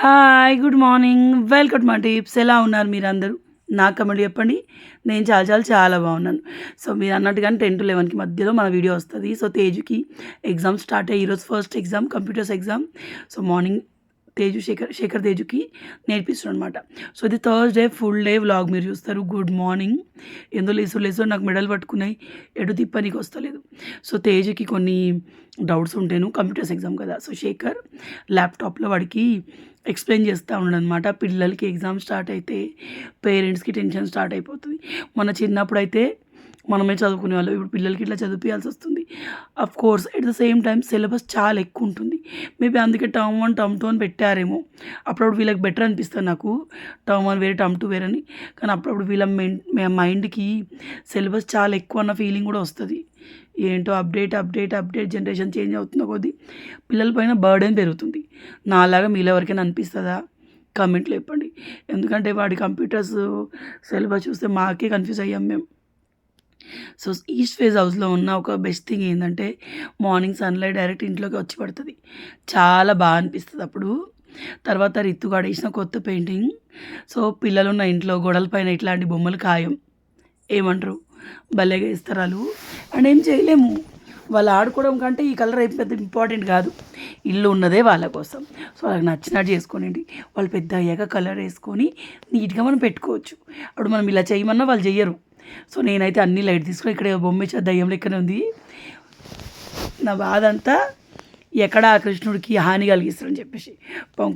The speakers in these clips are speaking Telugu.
Hi good morning welcome my tips. ఎలా ఉన్నారు మీరందరూ? నాకు కమెంట్ చెప్పండి. నేను చాలా చాలా చాలా బాగున్నాను. సో మీరు అన్నట్టుగానే 10-11కి మధ్యలో మన వీడియో వస్తుంది. సో తేజుకి ఎగ్జామ్ స్టార్ట్ అయ్యి ఈరోజు first exam computers exam. So morning Shekhar తేజుకి నేర్పిస్తున్నాను అనమాట. సో ఇది థర్స్డే ఫుల్ డే వ్లాగ్ మీరు చూస్తారు. Good morning. ఎందులో లేసు నాకు మెడల్ పట్టుకున్నాయి, ఎటు తిప్పనీకి వస్తలేదు. సో తేజుకి కొన్ని డౌట్స్ ఉంటాను, కంప్యూటర్స్ ఎగ్జామ్ కదా. సో శేఖర్ ల్యాప్టాప్లో వాడికి ఎక్స్ప్లెయిన్ చేస్తూ ఉన్నాడు అనమాట. పిల్లలకి ఎగ్జామ్ స్టార్ట్ అయితే పేరెంట్స్కి టెన్షన్ స్టార్ట్ అయిపోతుంది. మన చిన్నప్పుడు అయితే మనమే చదువుకునే వాళ్ళం, ఇప్పుడు పిల్లలకి ఇట్లా చదివించాల్సి వస్తుంది. Of course at the same time syllabus చాలా ఎక్కువ ఉంటుంది. మేబీ అందుకే టర్మ్ 1 టర్మ్ 2 అని పెట్టారేమో. అప్పుడప్పుడు వీళ్ళకి బెటర్ అనిపిస్తుంది నాకు, టర్మ్ 1 వేరే టర్మ్ 2 వేరే అని. కానీ అప్పుడప్పుడు వీళ్ళ మైండ్కి సిలబస్ చాలా ఎక్కువ అన్న ఫీలింగ్ కూడా వస్తుంది. ఏంటో అప్డేట్ జనరేషన్ చేంజ్ అవుతున్న కొద్దీ పిల్లల పైన బర్డెన్ పెరుగుతుంది. నాలాగా మీలో ఎవరికైనా అనిపిస్తుందా? కామెంట్లో చెప్పండి. ఎందుకంటే వాడి కంప్యూటర్స్ సిలబస్ చూస్తే మాకే కన్ఫ్యూజ్ అయ్యాం మేము. సో ఈస్ట్ ఫేజ్ హౌస్లో ఉన్న ఒక బెస్ట్ థింగ్ ఏంటంటే మార్నింగ్ సన్లైట్ డైరెక్ట్ ఇంట్లోకి వచ్చి పడుతుంది. చాలా బాగా అనిపిస్తుంది అప్పుడు. తర్వాత రిత్తు వేసిన కొత్త పెయింటింగ్. సో పిల్లలున్న ఇంట్లో గోడల పైన ఇట్లాంటి బొమ్మలు ఖాయం. ఏమంటారు? భలేగా ఇస్తారు వాళ్ళు. అండ్ ఏం చేయలేము, వాళ్ళు ఆడుకోవడం కంటే ఈ కలర్ ఏం పెద్ద ఇంపార్టెంట్ కాదు. ఇల్లు ఉన్నదే వాళ్ళ కోసం. సో వాళ్ళకి నచ్చినట్టు చేసుకోనండి. వాళ్ళు పెద్ద అయ్యాక కలర్ వేసుకొని నీట్గా మనం పెట్టుకోవచ్చు. అప్పుడు మనం ఇలా చేయమన్నా వాళ్ళు చెయ్యరు. సో నేనైతే అన్ని లైట్ తీసుకొని ఇక్కడ బొమ్మ దయ్యం లెక్కనే ఉంది. నా బాధ అంతా ఎక్కడ ఆ కృష్ణుడికి హాని కలిగిస్తారని చెప్పేసి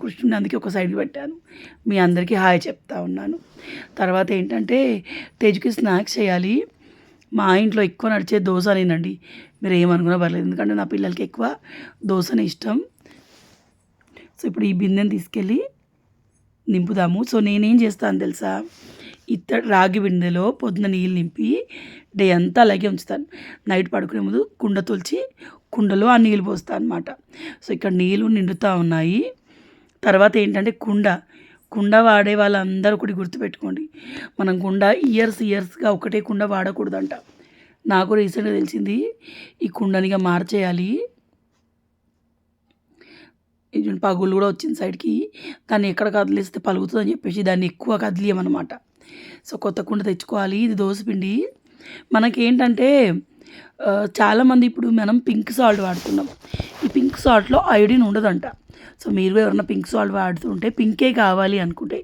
కృష్ణుడిని అందుకే ఒక సైడ్కి పెట్టాను. మీ అందరికీ హాయ్ చెప్తా ఉన్నాను. తర్వాత ఏంటంటే తేజుకి స్నాక్స్ చేయాలి. మా ఇంట్లో ఎక్కువ నడిచే దోశనేనండి. మీరు ఏమనుకున్నా పర్లేదు, ఎందుకంటే నా పిల్లలకి ఎక్కువ దోశనే ఇష్టం. సో ఇప్పుడు ఈ బిందెని తీసుకెళ్ళి నింపుదాము. సో నేనేం చేస్తాను తెలుసా, రాగి బిందెలో పొద్దున నీళ్ళు నింపి డే అంతా అలాగే ఉంచుతాను. నైట్ పడుకునే ముందు కుండ తొలిచి కుండలో ఆ నీళ్ళు పోస్తాను అనమాట. సో ఇక్కడ నీళ్ళు నిండుతూ ఉన్నాయి. తర్వాత ఏంటంటే కుండ వాడే వాళ్ళందరూ ఒకటి గుర్తుపెట్టుకోండి, మనం కుండ ఇయర్స్గా ఒకటే కుండ వాడకూడదంట. నాకు రీసెంట్గా తెలిసింది. ఈ కుండనిగా మార్చేయాలి. పగులు కూడా వచ్చింది సైడ్కి, దాన్ని ఎక్కడ కదిలిస్తే పలుగుతుందని చెప్పేసి దాన్ని ఎక్కువ కదిలియమన్నమాట. సో కొత్త కుండ తెచ్చుకోవాలి. ఇది దోసపిండి. మనకేంటంటే చాలామంది ఇప్పుడు మనం పింక్ సాల్ట్ వాడుతున్నాం. ఈ పింక్ సాల్ట్లో అయోడిన్ ఉండదంట. సో మీరు ఎవరైనా పింక్ సాల్ట్ వాడుతుంటే పింకే కావాలి అనుకుంటే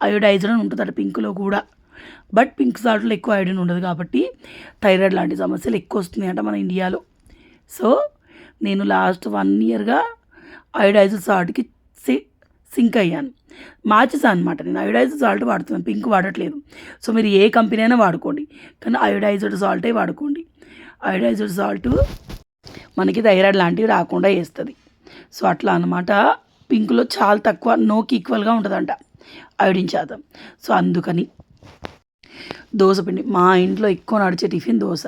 అయోడైజ్డ్ అని ఉంటుందట పింక్లో కూడా. బట్ పింక్ సాల్ట్లో ఎక్కువ అయోడిన్ ఉండదు కాబట్టి థైరాయిడ్ లాంటి సమస్యలు ఎక్కువ వస్తున్నాయి అంట మన ఇండియాలో. సో నేను లాస్ట్ 1 ఇయర్గా అయోడైజ్డ్ సాల్ట్కి సింక్ అయ్యాను, మార్చేసాను అనమాట. నేను అయోడైజ్డ్ సాల్ట్ వాడుతున్నాను, పింక్ వాడట్లేదు. సో మీరు ఏ కంపెనీ అయినా వాడుకోండి, కానీ అయోడైజ్డ్ సాల్టే వాడుకోండి. అయోడైజ్డ్ సాల్ట్ మనకి థైరాయిడ్ లాంటివి రాకుండా చేస్తుంది. సో అట్లా అనమాట. పింక్లో చాలా తక్కువ, నోకి ఈక్వల్గా ఉంటుందంట అయోడిన్ శాతం. సో అందుకని దోశ పిండి మా ఇంట్లో ఎక్కువ నడిచే టిఫిన్ దోశ.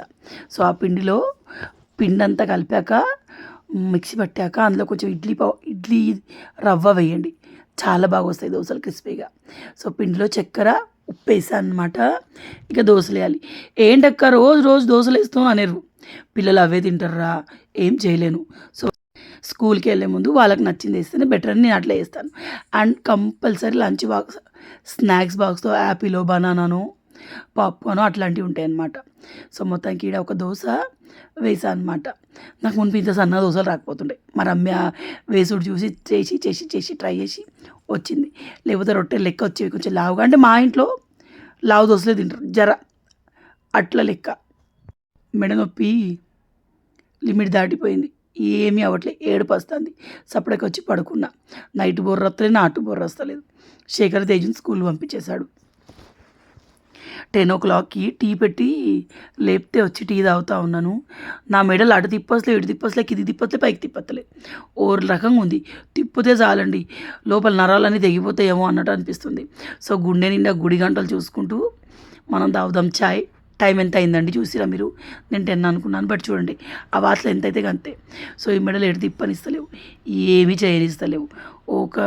సో ఆ పిండి అంతా కలిపాక మిక్సీ పట్టాక అందులో కొంచెం ఇడ్లీ రవ్వ వేయండి, చాలా బాగా వస్తాయి దోశలు క్రిస్పీగా. సో పిండిలో చక్కెర ఉప్పు వేసాను అనమాట. ఇక దోశలు వేయాలి. ఏంటక్క రోజు దోశలు వేస్తాం అనేరు. పిల్లలు అవే తింటారా? ఏం చేయలేను. సో స్కూల్కి వెళ్ళే ముందు వాళ్ళకి నచ్చింది వేస్తేనే బెటర్ అని నేను అట్లా వేస్తాను. And compulsory lunch box, snacks బాక్స్తో యాపిలో బనానానో పాప్కార్న్ అట్లాంటివి ఉంటాయి అన్నమాట. సో మొత్తానికి ఈడ ఒక దోశ వేసా అనమాట. నాకు ముందు ఇంత సన్న దోశలు రాకపోతుండే, మా రమ్య వేసుడు చూసి చేసి ట్రై చేసి వచ్చింది. లేకపోతే రొట్టెలు లెక్క వచ్చేవి కొంచెం లావుగా. అంటే మా ఇంట్లో లావు దోశలే తింటారు, అట్లా లెక్క. మెడ నొప్పి లిమిట్ దాటిపోయింది, ఏమీ అవ్వట్లేదు, ఏడుపు వస్తుంది. సపరేట్గా వచ్చి పడుకున్నా. నైట్ బోర్ర వస్తలేదు, నాటు బోర్ర వస్తలేదు. శేఖర్ తేజుని స్కూల్ పంపించేశాడు. 10 o'clockకి టీ పెట్టి లేపితే వచ్చి టీ తాగుతూ ఉన్నాను. నా మెడలు అటు తిప్పసలే, ఇటు తిప్పసలే, కింది తిప్పట్లే, పైకి తిప్పట్లే, ఓ రకంగా ఉంది. తిప్పితే చాలండి లోపల నరాలన్నీ తెగిపోతాయేమో అన్నట్టు అనిపిస్తుంది. సో గుండె నిండా గుడి గంటలు చూసుకుంటూ మనం తాగుదాం చాయ్. టైం ఎంత అయిందండి చూసిరా మీరు? నేను 10 అనుకున్నాను, బట్ చూడండి ఆ వాటిలో ఎంత అయితే అంతే. సో ఈ మెడలు ఎటు తిప్పనిస్తలేవు, ఏమీ చేయనిస్తలేవు, ఒక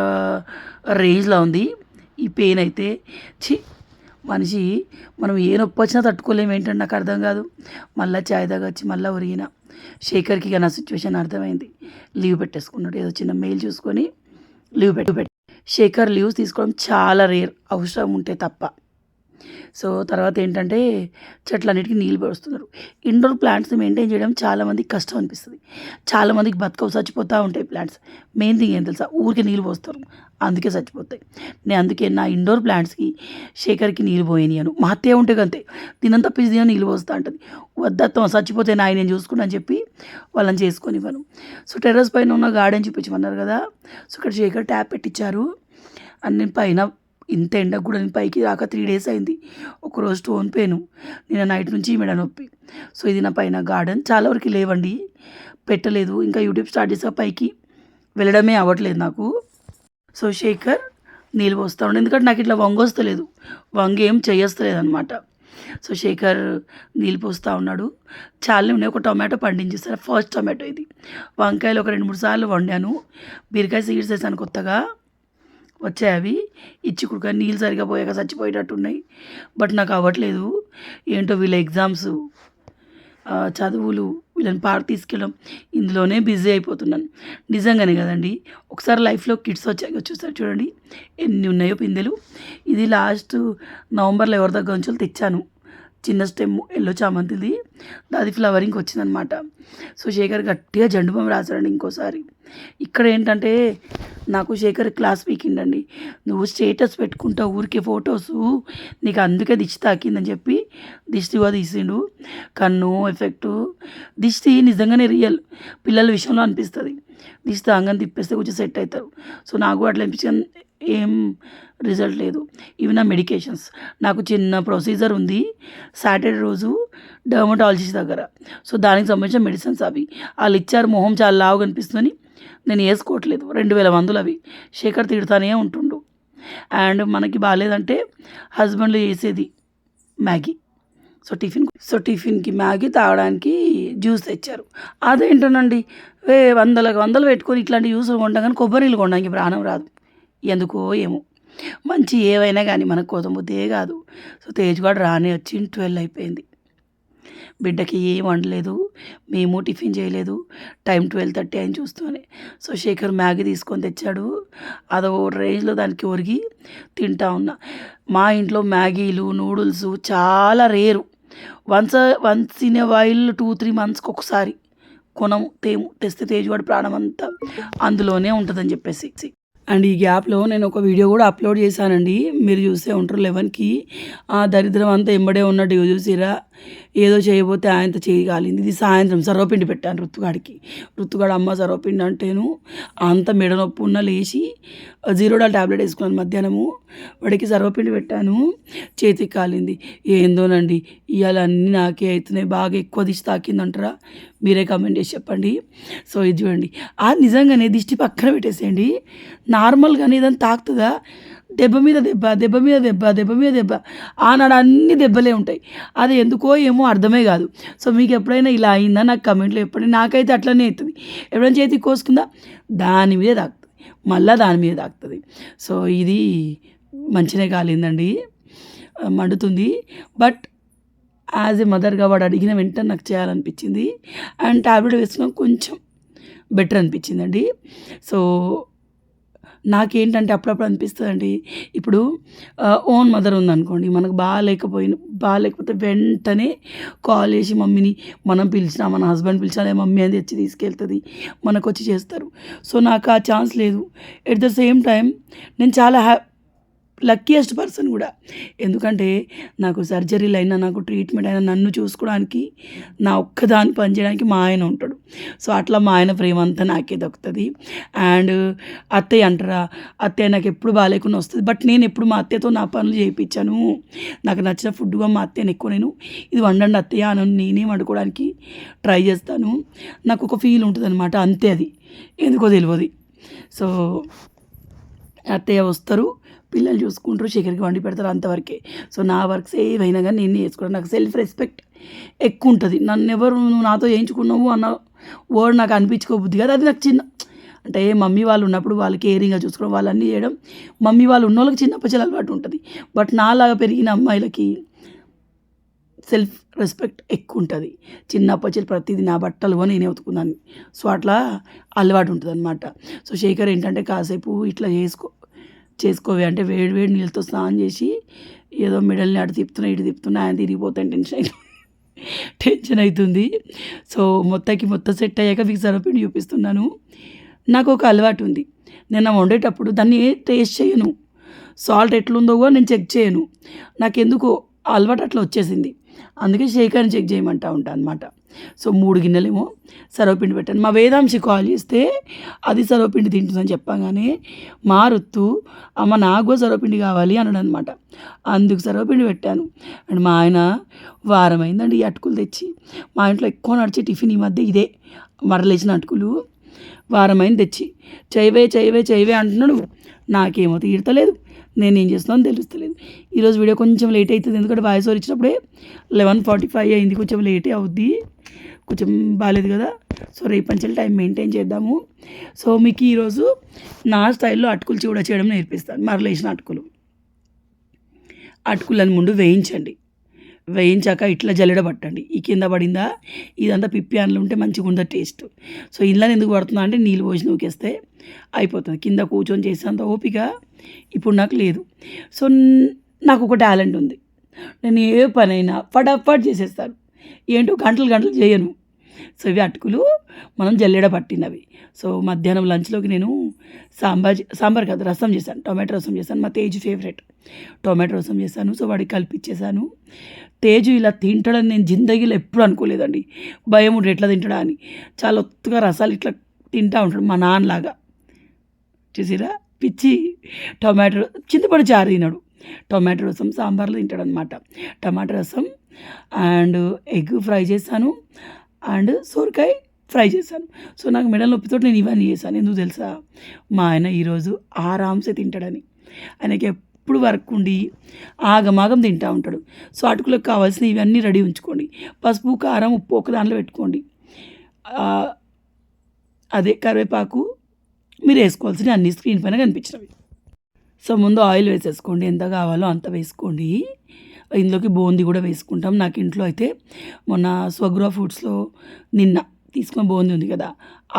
రేంజ్లో ఉంది ఈ పెయిన్ అయితే. మనిషి మనం ఏ నొప్పి వచ్చినా తట్టుకోలేము ఏంటంటే నాకు అర్థం కాదు. మళ్ళీ చాయ్ తాగొచ్చి మళ్ళీ ఒరిగిన. శేఖర్కి ఇక నా సిచ్యువేషన్ అర్థమైంది. లీవ్ పెట్టేసుకున్నాడు, ఏదో చిన్న మెయిల్ చూసుకొని లీవ్ పెట్టి శేఖర్ లీవ్స్ తీసుకోవడం చాలా రేర్, అవసరం ఉంటే తప్ప. సో తర్వాత ఏంటంటే చెట్లన్నిటికీ నీళ్ళు పోస్తున్నారు. ఇండోర్ ప్లాంట్స్ని మెయింటైన్ చేయడం చాలామందికి కష్టం అనిపిస్తుంది. చాలామందికి బతకవు, చచ్చిపోతూ ఉంటాయి ప్లాంట్స్. మెయిన్ థింగ్ ఏం తెలుసా, ఊరికే నీళ్ళు పోస్తారు, అందుకే చచ్చిపోతాయి. నేను అందుకే నా ఇండోర్ ప్లాంట్స్కి శేఖర్కి నీళ్ళు పోయనియను. మా అత్తయ్య ఉంటే అంతే, తినంత తప్పించి తిన నీళ్ళు పోస్తూ ఉంటుంది. వద్దత్తం చచ్చిపోతే నేను చూసుకున్నా అని చెప్పి వాళ్ళని చేసుకొనివ్వను. సో టెర్రస్ పైన ఉన్న గార్డెన్ చూపించమన్నారు కదా, సో ఇక్కడ శేఖర్ ట్యాప్ పెట్టించారు. అన్ని పైన ఇంత ఎండకు కూడా నేను పైకి రాక 3 days అయింది. ఒకరోజు స్టోన్ పెయిన్, నిన్న నైట్ నుంచి మెడ నొప్పి. సో ఇది నా పైన గార్డెన్. చాలా వరకు లేవండి, పెట్టలేదు. ఇంకా యూట్యూబ్ స్టార్ట్ చేసా పైకి వెళ్ళడమే అవ్వట్లేదు నాకు. సో శేఖర్ నీళ్ళు పోస్తూ ఉండే, ఎందుకంటే నాకు ఇట్లా వంగొస్తలేదు, వంగ ఏం చేయొస్తలేదు అనమాట. సో శేఖర్ నీళ్ళు పోస్తూ ఉన్నాడు. చాలా ఉన్నాయి. ఒక టొమాటో పండించేస్తాను, ఫస్ట్ టొమాటో ఇది. వంకాయలు ఒక 2-3 సార్లు వండాను. బీరకాయ సీడ్స్ వేసాను కొత్తగా, వచ్చాయి అవి. ఇచ్చుకుడుక నీళ్ళు సరిగా పోయాక చచ్చిపోయేటట్టు ఉన్నాయి. బట్ నాకు అవ్వట్లేదు ఏంటో, వీళ్ళ ఎగ్జామ్స్, చదువులు, వీళ్ళని పార్క్ తీసుకెళ్ళడం, ఇందులోనే బిజీ అయిపోతున్నాను. నిజంగానే కదండి, ఒకసారి లైఫ్లో కిడ్స్ వచ్చాక చూస్తారు చూడండి ఎన్ని ఉన్నాయో పిందెలు. ఇది లాస్ట్ నవంబర్లో ఎవరి దగ్గర నుంచి తెచ్చాను, చిన్న స్టెమ్ ఎల్లో చామంతిది, అది ఫ్లవరింగ్కి వచ్చిందనమాట. సో శేఖర్ గట్టిగా జెండు బామ్ రాశాడండి ఇంకోసారి. ఇక్కడ ఏంటంటే నాకు శేఖర్ క్లాస్ పీకిండండి, నువ్వు స్టేటస్ పెట్టుకుంటా ఊరికే ఫొటోసు, నీకు అందుకే దిష్టి తాకిందని చెప్పి దిష్టి కూడా తీసిండు. కన్ను ఎఫెక్టు, దిష్టి నిజంగానే రియల్ పిల్లల విషయంలో అనిపిస్తుంది. దిష్టి తాంగని తిప్పేస్తే కొంచెం సెట్ అవుతారు. సో నాకు అట్లా అనిపించింది, ఏం రిజల్ట్ లేదు. ఇవి నా మెడికేషన్స్. నాకు చిన్న ప్రొసీజర్ ఉంది సాటర్డే రోజు డర్మటాలజిస్ట్ దగ్గర. సో దానికి సంబంధించిన మెడిసిన్స్ అవి వాళ్ళు ఇచ్చారు. మొహం చాలా లావు కనిపిస్తుందని నేను వేసుకోవట్లేదు. 2000 మందులు అవి. శేఖర్ తిడతానే ఉంటుండు. అండ్ మనకి బాగాలేదంటే హస్బెండ్లు చేసేది మ్యాగీ. టిఫిన్కి మ్యాగీ, తాగడానికి జ్యూస్ తెచ్చారు. అదేంటోనండి, వందలు పెట్టుకొని ఇట్లాంటి జ్యూసులు కొంటాం, కానీ కొబ్బరి నీళ్ళు కొనడానికి ప్రాణం రాదు, ఎందుకో ఏమో. మంచి ఏవైనా కానీ మనకు కోతముద్దే కాదు. సో తేజ్గాడు రానే వచ్చి 12 అయిపోయింది. బిడ్డకి ఏం వండలేదు, మేము టిఫిన్ చేయలేదు. టైం 12:30 అని చూస్తూనే. సో శేఖర్ మ్యాగీ తీసుకొని తెచ్చాడు. అదో రేంజ్లో దానికి ఒరిగి తింటా ఉన్నా. మా ఇంట్లో మ్యాగీలు, నూడిల్స్ చాలా రేరు. వన్స్ ఇన్ ఏ వైల్ 2-3 monthsకి ఒకసారి తెస్తే తేజ్వాడు ప్రాణం అంతా అందులోనే ఉంటుందని చెప్పేసి. అండ్ ఈ గ్యాప్లో నేను ఒక వీడియో కూడా అప్లోడ్ చేశానండి, మీరు చూసే ఉంటారు. 11కి ఆ దరిద్రం అంతా ఎంబడే ఉన్నట్టు చూసిరా, ఏదో చేయబోతే ఆయనతో చేయగాలింది. ఇది సాయంత్రం సర్వపిండి పెట్టాను ఋతుగాడు అమ్మ సర్వపిండి అంటేను అంత మెడ నొప్పి ఉన్న లేచి 0 టాబ్లెట్ వేసుకున్నాను. మధ్యాహ్నము వాడికి సర్వపిండి పెట్టాను, చేతికి కాలింది. ఏందోనండి, ఇవాళ అన్నీ నాకే అవుతున్నాయి. బాగా ఎక్కువ దిష్టి తాకిందంటారా, మీరే కామెంట్ చేసి చెప్పండి. సో ఇది చూడండి, నిజంగానే దిష్టి పక్కన పెట్టేసేయండి. నార్మల్గానే ఏదైనా తాకుతుందా, దెబ్బ మీద దెబ్బ ఆనాడు అన్ని దెబ్బలే ఉంటాయి. అది ఎందుకో ఏమో అర్థమే కాదు. సో మీకు ఎప్పుడైనా ఇలా అయిందా నాకు కమెంట్లో చెప్పండి. నాకైతే అట్లనే అవుతుంది. ఎప్పుడైనా చేతికి కోసుకుందా దాని మీద తాకుతుంది, మళ్ళీ దాని మీద తాకుతుంది. సో ఇది మంచిగా కాలేదండి, మండుతుంది. బట్ యాజ్ ఏ మదర్గా వాడు అడిగిన వెంటనే నాకు చేయాలనిపించింది. అండ్ ట్యాబ్లెట్ వేసుకున్నాం, కొంచెం బెటర్ అనిపించిందండి. సో నాకేంటంటే అప్పుడప్పుడు అనిపిస్తుందండి, ఇప్పుడు ఓన్ మదర్ ఉందనుకోండి, మనకు బాగాలేకపోతే వెంటనే కాల్ చేసి మమ్మీని మనం పిలిచినా, మన హస్బెండ్ పిలిచినా మమ్మీ అని తెచ్చి తీసుకెళ్తుంది, మనకు వచ్చి చేస్తారు. సో నాకు ఆ ఛాన్స్ లేదు. ఎట్ ద సేమ్ టైం నేను చాలా లక్కీయెస్ట్ పర్సన్ కూడా. ఎందుకంటే నాకు సర్జరీలు అయినా, నాకు ట్రీట్మెంట్ అయినా, నన్ను చూసుకోవడానికి, నా ఒక్కదాన్ని పనిచేయడానికి మా ఆయన ఉంటాడు. సో అట్లా మా ఆయన ప్రేమ అంతా నాకే దక్కుతుంది. అండ్ అత్తయ్య అంటారా, అత్తయ్య నాకు ఎప్పుడు బాగాలేకుండా వస్తుంది. బట్ నేను ఎప్పుడు మా అత్తయ్యతో నా పనులు చేయించాను. నాకు నచ్చిన ఫుడ్గా మా అత్తయ్యని ఎక్కువ నేను ఇది వండండి అత్తయ్య అని నేనే వండుకోవడానికి ట్రై చేస్తాను. నాకు ఒక ఫీల్ ఉంటుంది అనమాట, అంతే, అది ఎందుకో తెలియదు. సో అత్తయ్య వస్తారు, పిల్లలు చూసుకుంటారు, శేఖర్కి వండి పెడతారు, అంతవరకే. సో నా వర్క్స్ ఏవైనా కానీ నేను చేసుకోవడం, నాకు సెల్ఫ్ రెస్పెక్ట్ ఎక్కువ ఉంటుంది. నన్ను ఎవరు నువ్వు నాతో చేయించుకున్నావు అన్న వర్డ్ నాకు అనిపించుకోబుద్ది కదా. అది నాకు అంటే మమ్మీ వాళ్ళు ఉన్నప్పుడు వాళ్ళు కేరింగ్గా చూసుకోవడం, వాళ్ళన్నీ చేయడం, మమ్మీ వాళ్ళు ఉన్న వాళ్ళకి చిన్నప్పటి అలవాటు ఉంటుంది. బట్ నాలాగా పెరిగిన అమ్మాయిలకి సెల్ఫ్ రెస్పెక్ట్ ఎక్కువ ఉంటుంది. చిన్నప్పటి ప్రతిదీ నా బట్టలు నేనే ఉతుకున్నాను. సో అట్లా అలవాటు ఉంటుంది అనమాట. సో శేఖర్ ఏంటంటే కాసేపు ఇట్లా చేసుకోవే అంటే వేడి వేడి నీళ్ళతో స్నానం చేసి ఏదో మెడల్ని అటు తిప్పుతున్నా ఆయన తిరిగిపోతాను టెన్షన్ అవుతుంది. సో మొత్తం సెట్ అయ్యాక మీకు సర్వపిండి చూపిస్తున్నాను. నాకు ఒక అలవాటు ఉంది. నేను వండేటప్పుడు దాన్ని టేస్ట్ చేయను. సాల్ట్ ఎట్లుందో కూడా నేను చెక్ చేయను. నాకెందుకో అలవాటు అట్లా వచ్చేసింది. అందుకే శేఖర్ని చెక్ చేయమంటా ఉంటాను అనమాట. సో 3 గిన్నెలేమో సర్వపిండి పెట్టాను. మా వేదాంశి కాల్ చేస్తే అది సర్వపిండి తింటుందని చెప్పగానే మా రుత్తు అమ్మ నాకు కూడా సర్వపిండి కావాలి అన్నాడు అనమాట. అందుకు సర్వపిండి పెట్టాను. అండ్ మా ఆయన వారం అయిందండి ఈ అటుకులు తెచ్చి. మా ఇంట్లో ఎక్కువ నడిచే టిఫిన్ ఈ మధ్య ఇదే, మరలేసిన అటుకులు. వారమైంది తెచ్చి చేయవే అంటున్నాడు. నాకేమో తీరతలేదు, నేనేం చేస్తున్నాను తెలుస్తలేదు. ఈరోజు వీడియో కొంచెం లేట్ అవుతుంది, ఎందుకంటే వాయిస్ ఓవర్ ఇచ్చినప్పుడే 11:45 అయింది. కొంచెం లేటే అవుద్ది, కొంచెం బాగాలేదు కదా. సో రేపంచెల్లి టైం మెయింటైన్ చేద్దాము. సో మీకు ఈరోజు నా స్టైల్లో అటుకులు చేయడం నేర్పిస్తాను. మరలేసిన అటుకులను ముందు వేయించాక ఇట్లా జల్లెడ పట్టండి. ఈ కింద పడిందా ఇదంతా పిప్పి అందులో ఉంటే మంచిగా ఉందా టేస్ట్. సో ఇలా ఎందుకు పడుతుందా అంటే నీళ్ళు పోసి నూకేస్తే అయిపోతుంది. కింద కూర్చొని చేసేంత ఓపిక ఇప్పుడు నాకు లేదు. సో నాకు ఒక టాలెంట్ ఉంది, నేను ఏ పనైనా ఫటాఫట్ చేసేస్తాను. ఏంటో గంటలు చేయను. సో ఇవి అటుకులు మనం జల్లెడ పట్టినవి. సో మధ్యాహ్నం లంచ్లోకి నేను సాంబార్ కాదు రసం చేశాను, టొమాటో రసం చేశాను. మా తేజు ఫేవరెట్ టొమాటో రసం చేశాను. సో వాడికి కలిపిచ్చేసాను. తేజు ఇలా తింటాడని నేను జిందగీలో ఎప్పుడు అనుకోలేదండి. భయం ఉంటే ఎట్లా తింటాడా అని. చాలా ఒత్తుగా రసాలు ఇట్లా తింటూ ఉంటాడు మా నాన్నలాగా. చూసిరా పిచ్చి. టొమాటో చింతపండు చారు తిన్నాడు, టొమాటో రసం సాంబార్లో తింటాడు అనమాట. టమాటో రసం అండ్ ఎగ్ ఫ్రై చేశాను అండ్ సొరకాయ ఫ్రై చేశాను. సో నాకు మెడల నొప్పితో నేను ఇవన్నీ చేశాను. ఎందుకు తెలుసా, మా ఆయన ఈరోజు ఆరామ్సే తింటాడని. ఆయనకి ఎప్పుడు వర్క్ ఉండి ఆగమాగం తింటూ ఉంటాడు. సో అటుకులకు కావాల్సిన ఇవన్నీ రెడీ ఉంచుకోండి. పసుపు కారం ఉప్పు ఒక దాంట్లో పెట్టుకోండి. అదే కరివేపాకు మీరు వేసుకోవాల్సిన అన్ని స్క్రీన్ పైన కనిపించినవి. సో ముందు ఆయిల్ వేసేసుకోండి, ఎంత కావాలో అంత వేసుకోండి. ఇందులోకి బూందీ కూడా వేసుకుంటాం. నాకు ఇంట్లో అయితే మొన్న స్వగృహ ఫుడ్స్లో నిన్న తీసుకున్న బూందీ ఉంది కదా,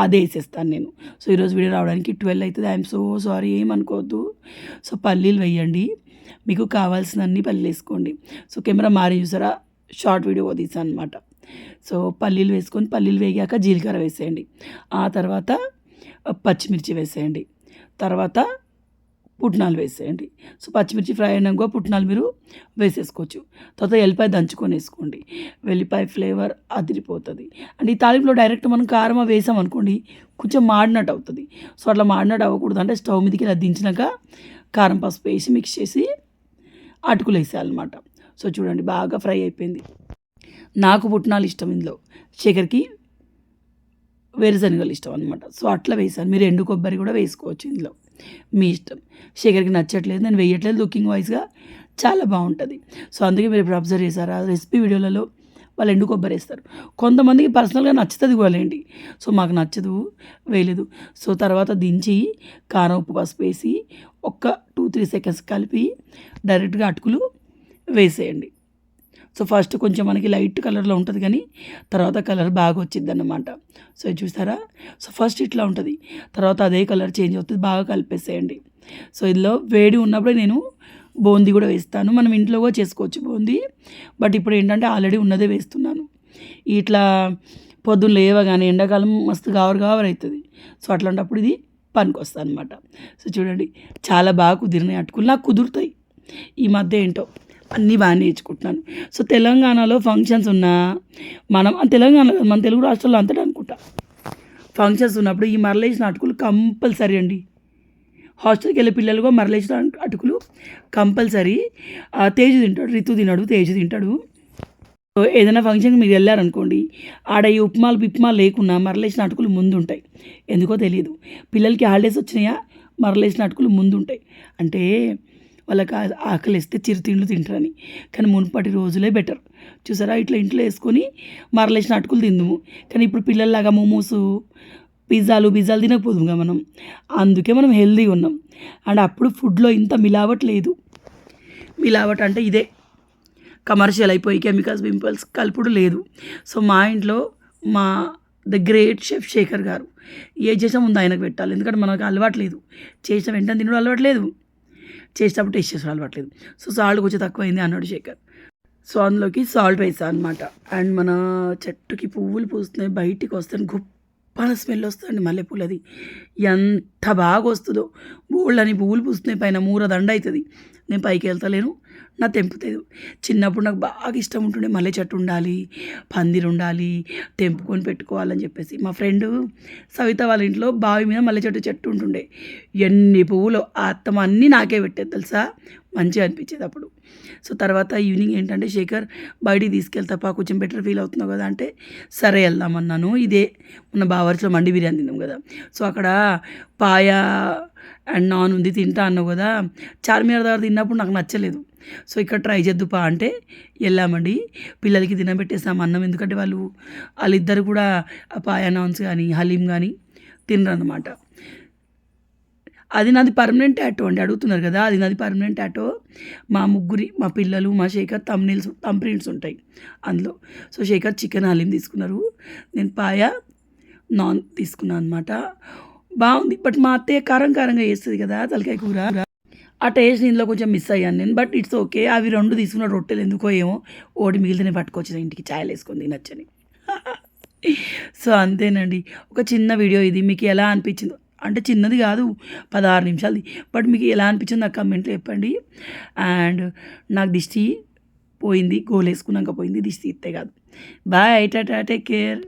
అదే వేసేస్తాను నేను. సో ఈరోజు వీడియో రావడానికి 12 అవుతుంది. ఐఎమ్ సో సారీ, ఏమనుకోవద్దు. సో పల్లీలు వేయండి, మీకు కావాల్సిన అన్ని పల్లీలు వేసుకోండి. సో కెమెరా మారి చూసారా, షార్ట్ వీడియో తీసాను అనమాట. సో పల్లీలు వేసుకొని పల్లీలు వేగాక జీలకర్ర వేసేయండి. ఆ తర్వాత పచ్చిమిర్చి వేసేయండి. తర్వాత పుట్నాలు వేసేయండి. సో పచ్చిమిర్చి ఫ్రై అయినాక పుట్నాలు మీరు వేసేసుకోవచ్చు. తర్వాత ఎల్లిపాయ దంచుకొని వేసుకోండి. వెల్లిపాయ ఫ్లేవర్ అదిరిపోతుంది. అండ్ ఈ తాలింపులో డైరెక్ట్ మనం కారం వేసామనుకోండి కొంచెం మాడినట్టు అవుతుంది. సో అట్లా మాడినట్టు అవ్వకూడదు అంటే స్టవ్ మీదకి ఇలా దించినాక కారం పసుపు వేసి మిక్స్ చేసి అటుకులు వేసేయాలన్నమాట. సో చూడండి బాగా ఫ్రై అయిపోయింది. నాకు పుట్నాలు ఇష్టం, ఇందులో శేఖర్కి వేరుశనగలు ఇష్టం అనమాట. సో అట్లా వేసాను. మీరు ఎండు కొబ్బరి కూడా వేసుకోవచ్చు, ఇందులో మీ ఇష్టం. శేఖర్కి నచ్చట్లేదు, నేను వేయట్లేదు. లుకింగ్ వైజ్గా చాలా బాగుంటుంది. సో అందుకే మీరు ఇప్పుడు అబ్జర్వ్ చేశారా, రెసిపీ వీడియోలలో వాళ్ళు ఎండు కొబ్బరి వేస్తారు. కొంతమందికి పర్సనల్గా నచ్చుతుంది కూడా ఏంటి. సో మాకు నచ్చదు, వేయలేదు. సో తర్వాత దించి కారం ఉప్పు పసుపు వేసి ఒక్క 2-3 సెకండ్స్ కలిపి డైరెక్ట్గా అటుకులు వేసేయండి. సో ఫస్ట్ కొంచెం మనకి లైట్ కలర్లో ఉంటుంది, కానీ తర్వాత కలర్ బాగా వచ్చింది అన్నమాట. సో చూస్తారా, సో ఫస్ట్ ఇట్లా ఉంటుంది, తర్వాత అదే కలర్ చేంజ్ అవుతుంది. బాగా కలిపేసేయండి. సో ఇందులో వేడి ఉన్నప్పుడే నేను బూందీ కూడా వేస్తాను. మనం ఇంట్లో కూడా చేసుకోవచ్చు బూందీ, బట్ ఇప్పుడు ఏంటంటే ఆల్రెడీ ఉన్నదే వేస్తున్నాను. ఇట్లా పొద్దున్న లేవగానే ఎండాకాలం మస్తు గావర్ అవుతుంది. సో అట్లాంటప్పుడు ఇది పనికొస్తుంది అనమాట. సో చూడండి చాలా బాగా కుదిరినాయి అటుకులు. నాకు కుదురుతాయి ఈ మధ్య, ఏంటో అన్నీ బాగా నేర్చుకుంటున్నాను. సో తెలంగాణలో ఫంక్షన్స్ ఉన్నా తెలంగాణ మన తెలుగు రాష్ట్రాల్లో అంతటా అనుకుంటా ఫంక్షన్స్ ఉన్నప్పుడు ఈ మరలేసిన అటుకులు కంపల్సరీ అండి. హాస్టల్కి వెళ్ళే పిల్లలు కూడా మరలేసిన అటుకులు కంపల్సరీ. తేజు తింటాడు, రితు తినడు, తేజు తింటాడు. ఏదైనా ఫంక్షన్కి మీరు వెళ్ళారనుకోండి, ఆడ ఈ ఉప్మాలు లేకున్నా మరలేసిన అటుకులు ముందు ఉంటాయి. ఎందుకో తెలియదు, పిల్లలకి హాలిడేస్ వచ్చినాయా మరలేసిన అటుకులు ముందు ఉంటాయి. అంటే వాళ్ళకి ఆకలిస్తే చిరుతిండ్లు తింటారని. కానీ మునుపటి రోజులే బెటర్. చూసారా, ఇట్లా ఇంట్లో వేసుకొని మరలేసిన అటుకులు తిందుము. కానీ ఇప్పుడు పిల్లల్లాగా మోమోసు పిజ్జాలు తినకపోదుగా మనం. అందుకే మనం హెల్తీగా ఉన్నాం. అండ్ అప్పుడు ఫుడ్లో ఇంత మిలావట్ లేదు. మిలావట్ అంటే ఇదే కమర్షియల్ అయిపోయి కెమికల్స్ పింపుల్స్ కలుపుడు లేదు. సో మా ఇంట్లో మా ద గ్రేట్ షెఫ్ శేఖర్ గారు ఏ చేసా ముందు ఆయనకు పెట్టాలి, ఎందుకంటే మనకు అలవాటు లేదు. చేసిన వెంటనే తినడం అలవాటు లేదు. చేసేటప్పుడు టేస్ట్ చేసి అలవాట్లేదు. సో సాల్ట్ కొంచెం తక్కువైంది అన్నాడు శేఖర్. సో అందులోకి సాల్ట్ వేసా అనమాట. అండ్ మన చెట్టుకి పువ్వులు పూస్తున్నాయి, బయటికి వస్తాను గొప్పన స్మెల్ వస్తుందండి మల్లెపూలది. ఎంత బాగా వస్తుందో, బోల్డని పువ్వులు పూస్తున్నాయి, పైన మూర దండ అవుతుంది. నేను పైకి వెళ్తలేను, నా తెంపుతుంది. చిన్నప్పుడు నాకు బాగా ఇష్టం ఉంటుండే మల్లె చెట్టు ఉండాలి, పందిరి ఉండాలి, తెంపుకొని పెట్టుకోవాలని చెప్పేసి. మా ఫ్రెండు సవిత వాళ్ళ ఇంట్లో బావి మీద మల్లె చెట్టు ఉంటుండే. ఎన్ని పువ్వులు ఆ అత్తమ్మ అన్నీ నాకే పెట్టేది తెలుసా, మంచిగా అనిపించేది అప్పుడు. సో తర్వాత ఈవినింగ్ ఏంటంటే శేఖర్ బయటికి తీసుకెళ్తాపా, కొంచెం బెటర్ ఫీల్ అవుతున్నావు కదా అంటే సరే వెళ్దామన్నాను. ఇదే మన బావర్చిలో మండి బిర్యానీ తిన్నాం కదా, సో అక్కడ పాయ అండ్ నాన్ ఉంది, తింటా అన్నావు కదా. చార్మినార్ దగ్గర తిన్నప్పుడు నాకు నచ్చలేదు, సో ఇక్కడ ట్రై చేద్దుపా అంటే వెళ్ళామండి. పిల్లలకి తినబెట్టేసాం అన్నం, ఎందుకంటే వాళ్ళిద్దరు కూడా పాయ నాన్స్ కానీ హలీం కానీ తినరు అన్నమాట. అది నాది పర్మనెంట్ టాటూ అండి, అడుగుతున్నారు కదా, అది నాది పర్మనెంట్ టాటూ. మా పిల్లలు, మా శేఖర్ థంబ్ ప్రింట్స్ ఉంటాయి అందులో. సో శేఖర్ చికెన్ హలీం తీసుకున్నారు, నేను పాయ నాన్ తీసుకున్నాను అనమాట. బాగుంది, బట్ మా అత్తయ్య కారంగా చేస్తుంది కదా తలకాయ కూర, ఆ టేస్ట్ ఇందులో కొంచెం మిస్ అయ్యాను నేను. But it's okay. అవి 2 తీసుకున్న రొట్టెలు ఎందుకో ఏమో ఓడి మిగిలితేనే పట్టుకొచ్చిన ఇంటికి ఛాయలు వేసుకొని తినొచ్చని. సో అంతేనండి, ఒక చిన్న వీడియో ఇది. మీకు ఎలా అనిపించిందో, అంటే చిన్నది కాదు, 16 నిమిషాలది, బట్ మీకు ఎలా అనిపించిందో నాకు కమెంట్లో చెప్పండి. అండ్ నాకు దిష్టి పోయింది, గోలు వేసుకున్నాక పోయింది, దిష్టి ఇస్తే కాదు. Bye, tata, take care.